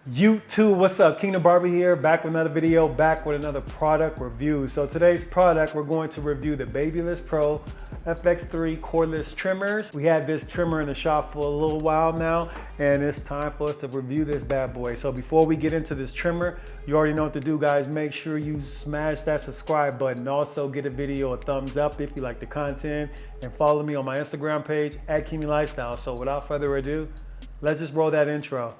YouTube, what's up? Kingdom Barber here, back with another video, back with another product review. So today's product, we're going to review the Babylisspro FX3 cordless trimmers. We had this trimmer in the shop for a little while now, and it's time for us to review this bad boy. So before we get into this trimmer, you already know what to do, guys. Make sure you smash that subscribe button. Also, get a video a thumbs up if you like the content, and follow me on my Instagram page at Kingmelifestyles. So without further ado, let's just roll that intro.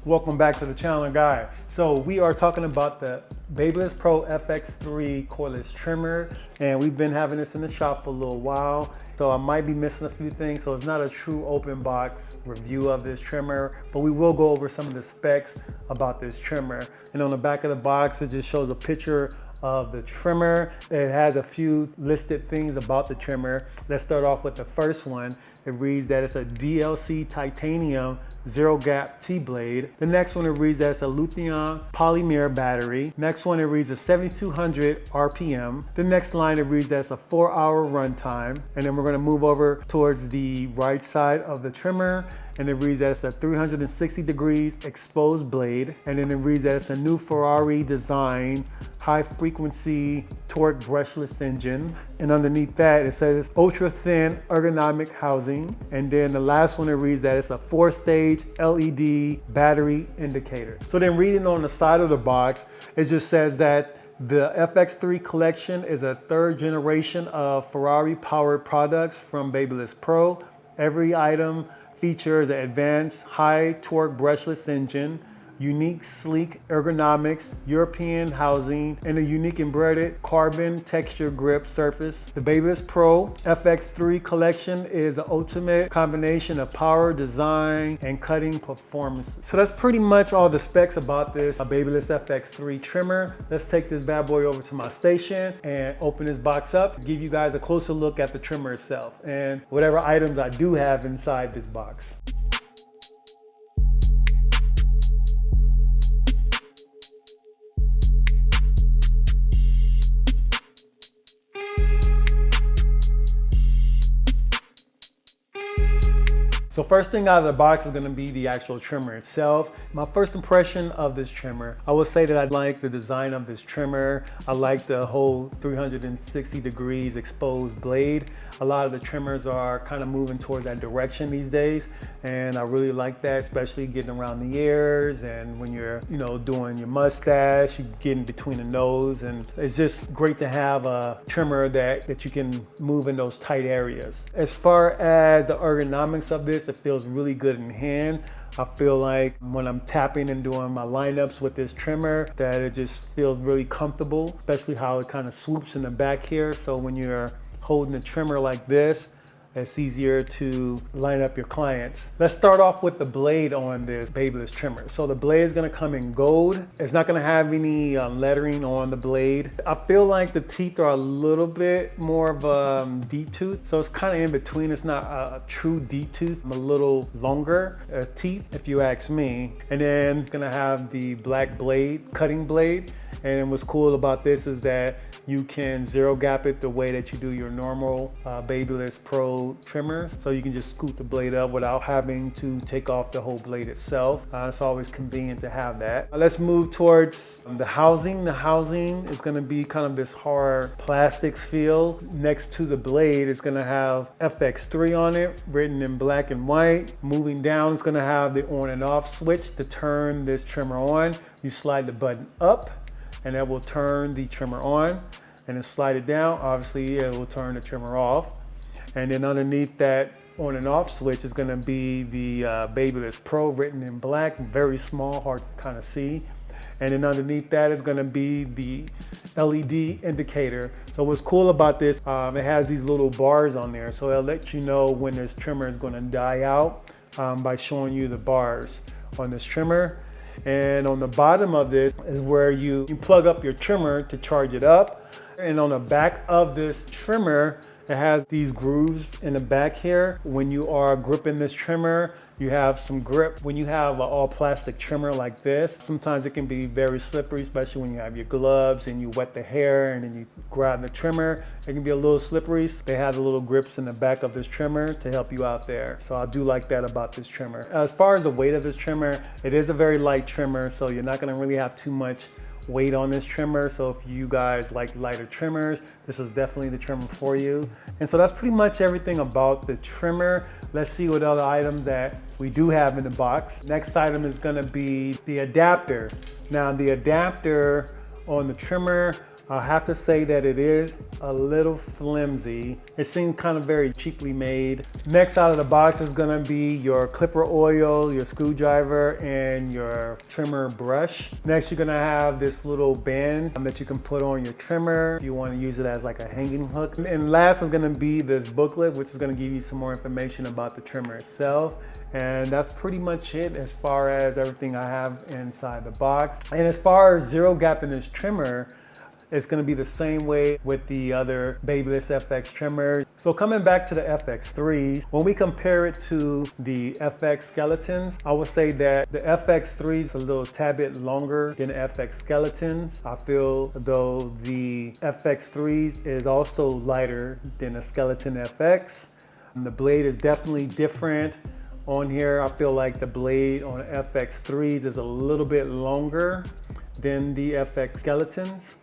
Welcome back to the channel, guys. So we are talking about the Babylisspro FX3 cordless trimmer, and we've been having this in the shop for a little while. So I might be missing a few things, so it's not a true open box review of this trimmer, but we will go over some of the specs about this trimmer. And on the back of the box, it just shows a picture of the trimmer. It has a few listed things about the trimmer. Let's start off with the first one. It reads that it's a DLC titanium zero gap T-blade. The next one, it reads that it's a lithium polymer battery. Next one, it reads a 7,200 RPM. The next line, it reads that it's a 4-hour runtime. And then we're gonna move over towards the right side of the trimmer, and it reads that it's a 360 degrees exposed blade. And then it reads that it's a new Ferrari design, high frequency torque brushless engine. And underneath that, it says it's ultra thin ergonomic housing. And then the last one, it reads that it's a 4-stage LED battery indicator. So then reading on the side of the box, it just says that the FX3 collection is a 3rd generation of Ferrari powered products from Babylisspro. Every item features an advanced high torque brushless engine, unique sleek ergonomics, European housing, and a unique embroidered carbon texture grip surface. The Babylisspro FX3 collection is the ultimate combination of power, design, and cutting performance. So that's pretty much all the specs about this Babyliss FX3 trimmer. Let's take this bad boy over to my station and open this box up, give you guys a closer look at the trimmer itself and whatever items I do have inside this box. So first thing out of the box is gonna be the actual trimmer itself. My first impression of this trimmer, I would say that I like the design of this trimmer. I like the whole 360 degrees exposed blade. A lot of the trimmers are kind of moving towards that direction these days, and I really like that, especially getting around the ears, and when you're, doing your mustache, you get in between the nose, and it's just great to have a trimmer that you can move in those tight areas. As far as the ergonomics of this, it feels really good in hand. I feel like when I'm tapping and doing my lineups with this trimmer, that it just feels really comfortable, especially how it kind of swoops in the back here. So when you're holding the trimmer like this, it's easier to line up your clients. Let's start off with the blade on this Babyliss trimmer. So the blade is gonna come in gold. It's not gonna have any lettering on the blade. I feel like the teeth are a little bit more of a deep tooth. So it's kind of in between. It's not a true deep tooth. A little longer teeth, if you ask me. And then it's gonna have the black blade, cutting blade. And what's cool about this is that you can zero gap it the way that you do your normal Babylisspro trimmers. So you can just scoop the blade up without having to take off the whole blade itself. It's always convenient to have that. Let's move towards the housing. The housing is gonna be kind of this hard plastic feel. Next to the blade, it's gonna have FX3 on it, written in black and white. Moving down, it's gonna have the on and off switch to turn this trimmer on. You slide the button up, and that will turn the trimmer on, and then slide it down, obviously it will turn the trimmer off. And then underneath that on and off switch is gonna be the Babylisspro written in black, very small, hard to kind of see. And then underneath that is gonna be the LED indicator. So what's cool about this, it has these little bars on there, so it'll let you know when this trimmer is gonna die out by showing you the bars on this trimmer. And on the bottom of this is where you plug up your trimmer to charge it up. And on the back of this trimmer, It has these grooves in the back here. When you are gripping this trimmer, you have some grip. When you have an all plastic trimmer like this, sometimes it can be very slippery, especially when you have your gloves and you wet the hair and then you grab the trimmer. It can be a little slippery. They have the little grips in the back of this trimmer to help you out there. So I do like that about this trimmer. As far as the weight of this trimmer, it is a very light trimmer, so you're not gonna really have too much weight on this trimmer. So if you guys like lighter trimmers, this is definitely the trimmer for you. And so that's pretty much everything about the trimmer. Let's see what other items that we do have in the box. Next item is gonna be the adapter. Now the adapter on the trimmer, I have to say that it is a little flimsy. It seems kind of very cheaply made. Next out of the box is gonna be your clipper oil, your screwdriver, and your trimmer brush. Next, you're gonna have this little band that you can put on your trimmer if you wanna use it as like a hanging hook. And last is gonna be this booklet, which is gonna give you some more information about the trimmer itself. And that's pretty much it as far as everything I have inside the box. And as far as zero gap in this trimmer, it's gonna be the same way with the other Babyliss FX trimmers. So coming back to the FX3s, when we compare it to the FX skeletons, I would say that the FX3 is a little tad bit longer than the FX skeletons. I feel though the FX3s is also lighter than the skeleton FX. And the blade is definitely different. On here, I feel like the blade on FX3s is a little bit longer than the FX skeletons.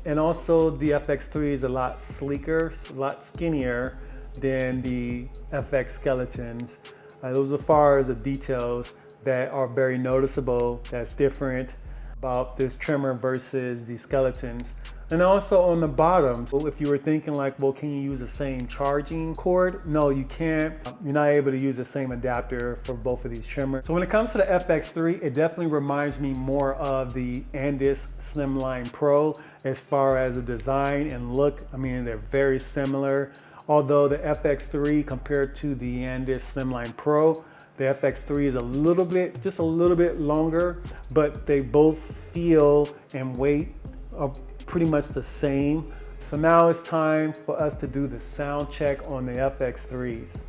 And also the FX3 is a lot sleeker, a lot skinnier than the FX skeletons. Those are as far as the details that are very noticeable, that's different about this trimmer versus the skeletons. And also on the bottom, so if you were thinking like, well, can you use the same charging cord? No, you can't. You're not able to use the same adapter for both of these trimmers. So when it comes to the FX3, it definitely reminds me more of the Andis Slimline Pro as far as the design and look. I mean, they're very similar. Although the FX3 compared to the Andis Slimline Pro, the FX3 is a little bit, just a little bit longer, but they both feel and weight are pretty much the same. So now it's time for us to do the sound check on the FX3s.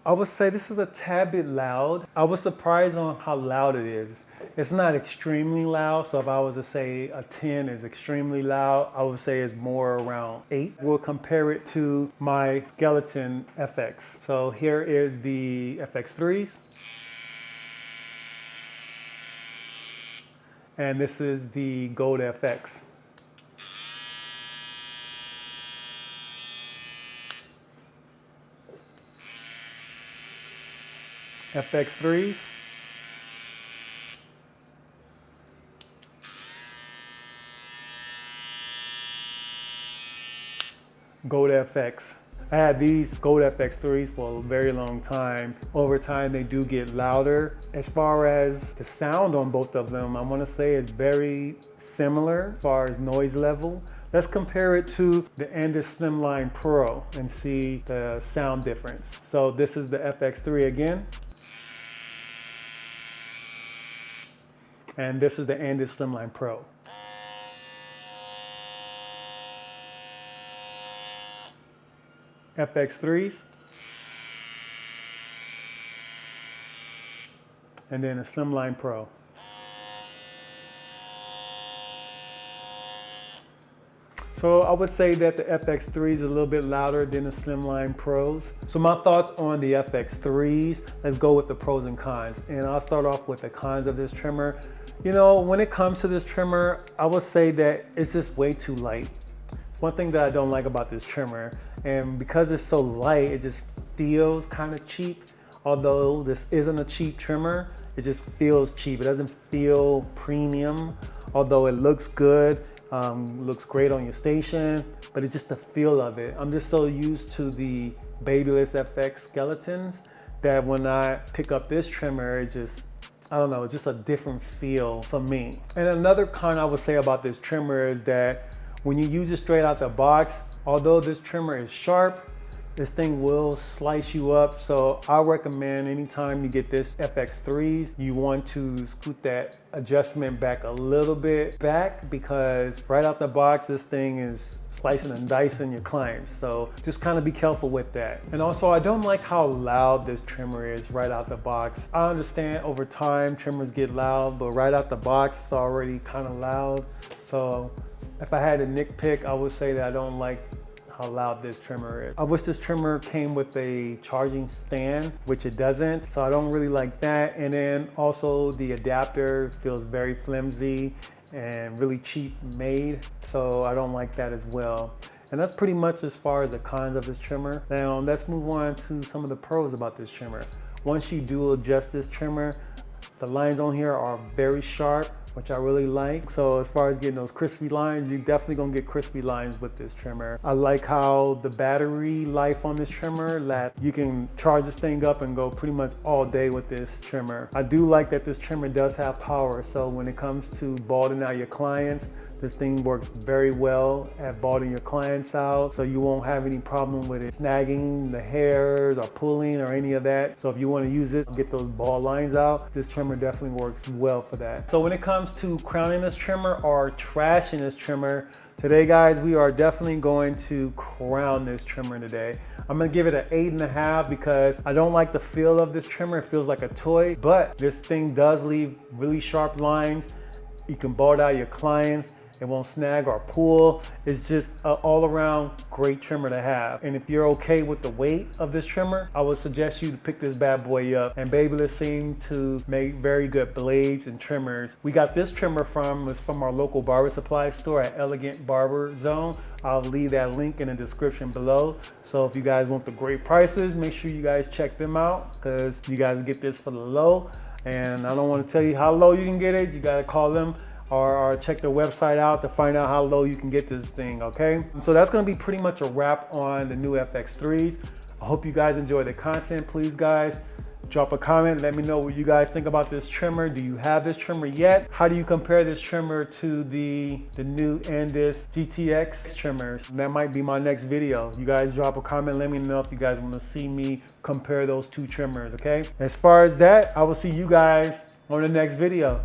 I would say this is a tad bit loud. I was surprised on how loud it is. It's not extremely loud, so if I was to say a 10 is extremely loud, I would say it's more around 8. We'll compare it to my skeleton FX. So here is the FX3s. And this is the Gold FX. FX3s. Gold FX. I had these Gold FX3s for a very long time. Over time, they do get louder. As far as the sound on both of them, I want to say it's very similar as far as noise level. Let's compare it to the Andis Slimline Pro and see the sound difference. So this is the FX3 again. And this is the Andis Slimline Pro. FX3s. And then a Slimline Pro. So I would say that the FX3 is a little bit louder than the Slimline Pros. So my thoughts on the FX3s, let's go with the pros and cons. And I'll start off with the cons of this trimmer. You know, when it comes to this trimmer, I would say that it's just way too light. One thing that I don't like about this trimmer, and because it's so light, it just feels kind of cheap. Although this isn't a cheap trimmer, it just feels cheap. It doesn't feel premium, although it looks good. Looks great on your station, but it's just the feel of it. I'm just so used to the Babyliss FX skeletons that when I pick up this trimmer, it's just, I don't know, it's just a different feel for me. And another con I would say about this trimmer is that When you use it straight out the box, although this trimmer is sharp, this thing will slice you up. So I recommend anytime you get this FX3s, you want to scoot that adjustment back a little bit back, because right out the box, this thing is slicing and dicing your clients. So just kind of be careful with that. And also, I don't like how loud this trimmer is right out the box. I understand over time trimmers get loud, but right out the box, it's already kind of loud. So if I had to nitpick, I would say that I don't like how loud this trimmer is. I wish this trimmer came with a charging stand, which it doesn't, so I don't really like that. And then also the adapter feels very flimsy and really cheap made, so I don't like that as well. And that's pretty much as far as the cons of this trimmer. Now let's move on to some of the pros about this trimmer. Once you do adjust this trimmer, the lines on here are very sharp, which I really like. So as far as getting those crispy lines, you're definitely gonna get crispy lines with this trimmer. I like how the battery life on this trimmer lasts. You can charge this thing up and go pretty much all day with this trimmer. I do like that this trimmer does have power. So when it comes to balding out your clients, this thing works very well at balding your clients out, so you won't have any problem with it snagging the hairs or pulling or any of that. So if you want to use this, get those bald lines out, this trimmer definitely works well for that. So when it comes to crowning this trimmer or trashing this trimmer, today guys, we are definitely going to crown this trimmer today. I'm gonna give it an 8.5 because I don't like the feel of this trimmer. It feels like a toy, but this thing does leave really sharp lines. You can bald out your clients. It won't snag or pull. It's just an all-around great trimmer to have. And if you're okay with the weight of this trimmer, I would suggest you to pick this bad boy up. And Babyliss seem to make very good blades and trimmers. We got this trimmer from our local barber supply store at Elegant Barber Zone. I'll leave that link in the description below. So if you guys want the great prices, make sure you guys check them out, because you guys get this for the low. And I don't want to tell you how low you can get it. You got to call them or check their website out to find out how low you can get this thing, okay? So that's gonna be pretty much a wrap on the new FX3s. I hope you guys enjoy the content. Please guys, drop a comment, let me know what you guys think about this trimmer. Do you have this trimmer yet? How do you compare this trimmer to the new Andis GTX trimmers? That might be my next video. You guys drop a comment, let me know if you guys wanna see me compare those two trimmers, okay? As far as that, I will see you guys on the next video.